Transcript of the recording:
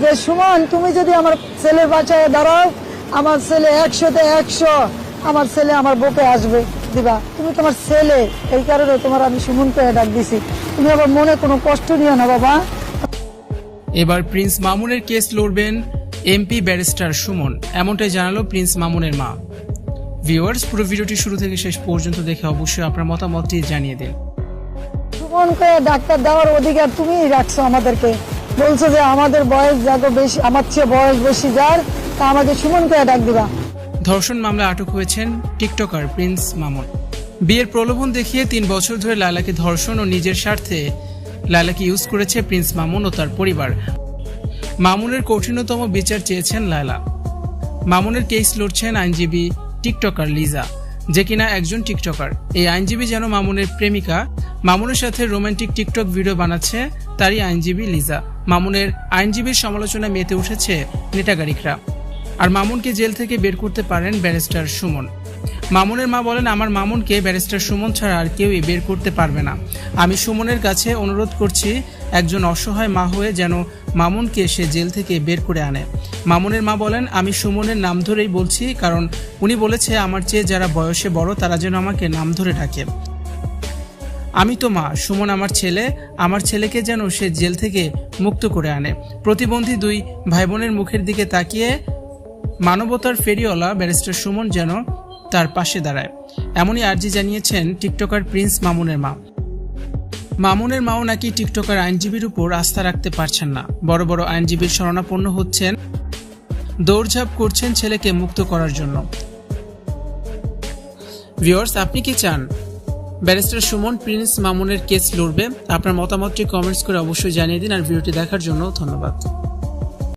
যে সুমন, তুমি যদি আমার ছেলের বাঁচায় দাঁড়াও, আমার ছেলে 100-তে 100, আমার ছেলে আমার বুকে আসবে দিবা। তুমি তোমার ছেলে, এই কারণে তোমার আমি সুমনকে ডাক দিছি। তুমি আবার মনে কোনো কষ্ট নিও না বাবা। এবার প্রিন্স মামুনের কেস লড়বেন এমপি ব্যারিস্টার সুমন, এমনটাই জানালো প্রিন্স মামুনের মা। ভিউয়ার্স, পুরো ভিডিওটি শুরু থেকে শেষ পর্যন্ত দেখে অবশ্যই আপনার মতামতটি জানিয়ে দিন। সুমনকে ডাক্তার দেওয়ার অধিকার তুমিই রাখছো আমাদেরকে। বলছো যে আমাদের বয়স যত বেশি, আমার চেয়ে বয়স বেশি যার, তা আমাকে সুমনকে ডাক দিবা। ধর্ষণ মামলায় আটক হয়েছেন টিকটকার প্রিন্স মামুন। বিয়ের প্রলোভন দেখিয়ে 3 বছর ধরে লায়লাকে ধর্ষণ ও নিজের স্বার্থে লায়লাকে ইউজ করেছে প্রিন্স মামুন ও তার পরিবার। মামুনের কঠিনতম বিচার চেয়েছেন লায়লা। মামুনের কেস লড়ছেন আইনজীবী টিকটকার লিজা, যে কিনা একজন টিকটকার। এই আইনজীবী যেন মামুনের প্রেমিকা। মামুনের সাথে রোমান্টিক টিকটক ভিডিও বানাচ্ছে তারই আইনজীবী লিজা। মামুনের আইনজীবীর সমালোচনায় মেতে উঠেছে নেটাগারিকরা। আর মামুনকে জেল থেকে বের করতে পারেন ব্যারিস্টার সুমন। মামুনের মা বলেন, আমার মামুনকে ব্যারিস্টার সুমন ছাড়া আর কেউই বের করতে পারবে না। আমি সুমনের কাছে অনুরোধ করছি, একজন অসহায় মা হয়ে যেন মামুনকে সে জেল থেকে বের করে আনে। মামুনের মা বলেন, আমি সুমনের নাম ধরেই বলছি, কারণ উনি বলেছে আমার চেয়ে যারা বয়সে বড় তারা যেন আমাকে নাম ধরে ডাকে। আমি তো মা, সুমন আমার ছেলে, আমার ছেলেকে যেন সে জেল থেকে মুক্ত করে আনে। প্রতিবন্ধী 2 ভাই বোনের মুখের দিকে তাকিয়ে মানবতার ফেরিওয়ালা ব্যারিস্টার সুমন যেন তার পাশে দাঁড়ায়, এমনই আর্জি জানিয়েছেন টিকটকার প্রিন্স মামুনের মা। মামুনের মাও নাকি টিকটকার আইনজীবীর উপর আস্থা রাখতে পারছেন না। বড় বড় আইনজীবীর শরণাপন্ন হচ্ছেন, দৌড়ঝাঁপ করছেন ছেলেকে মুক্ত করার জন্য। ভিউয়ার্স, আপনি কি চান ব্যারিস্টার সুমন প্রিন্স মামুনের কেস লড়বে? আপনার মতামতটি কমেন্টস করে অবশ্যই জানিয়ে দিন। আর ভিডিওটি দেখার জন্য ধন্যবাদ।